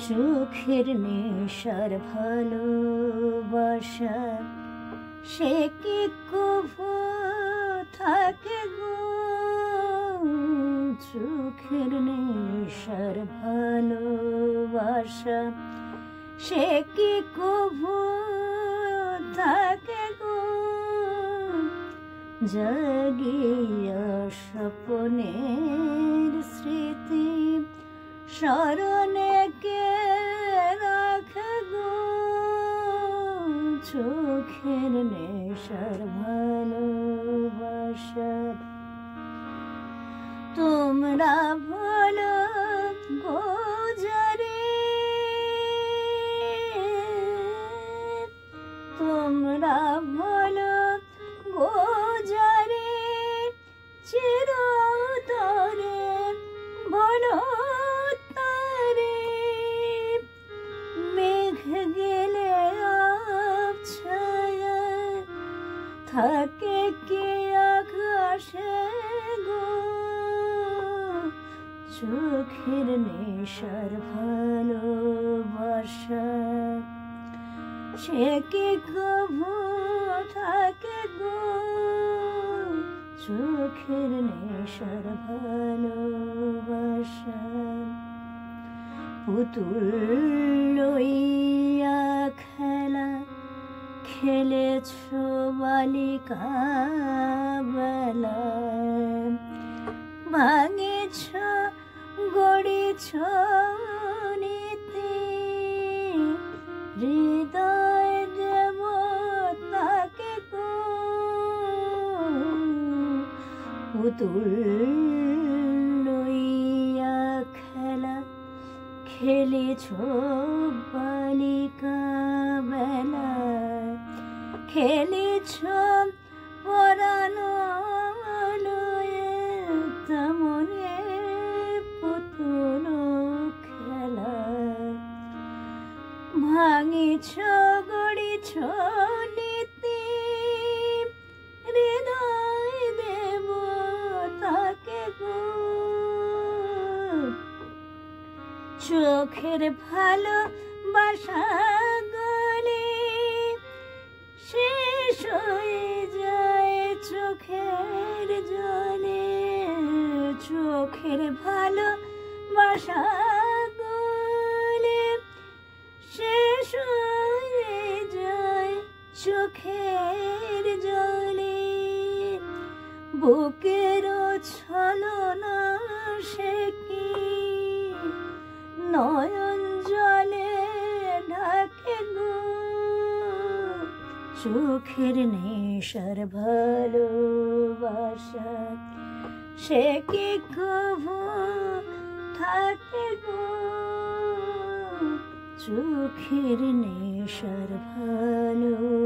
চোখের নেশার ভালোবাসা সে কি কভু থাকে গো, চোখের নেশার ভালোবাসা সে কি কভু থাকে গো, জাগিয়া স্বপ্নের স্মৃতি স্মরণে কে রাখে গো, চোখের নেশার ভালোবাসা। তোমরা বলো গো যারে, তোমরা বলো গো যারে, চিরতরে বলো তারে, মেঘ গেলে আবছায়া থাকে কি আকাশে গো, চোখের নেশার ভালোবাসা সে কি কভু থাকে গো, চোখের নেশার ভালোবাসা। পুতুল লইয়া খেলা খেলেছ বালিকা বেলা, ভাঙেছ গড়েছ নীতি, হৃদয় দেব তাকে গো, পুতুল লইয়া খেলা খেলেছ বালিকা বেলা, খেলেছ পরানো লয়ে তেমনে পুতুল খেলা, ভাঙিছ গড়িছ নীতি, হৃদয় দেব তাকে গো, চোখের ভালোবাসা গলে শেষ হয়ে যায় চোখের জলে, চোখের ভালোবাসা গলে শেষ হয়ে যায় চোখের জলে, বুকের ছলনা সে কি নয়ন জলে ঢাকে গো, চোখের নেশার ভালোবাসা সে কি কভু থাকে গো, চোখের নেশার ভালোবাসা।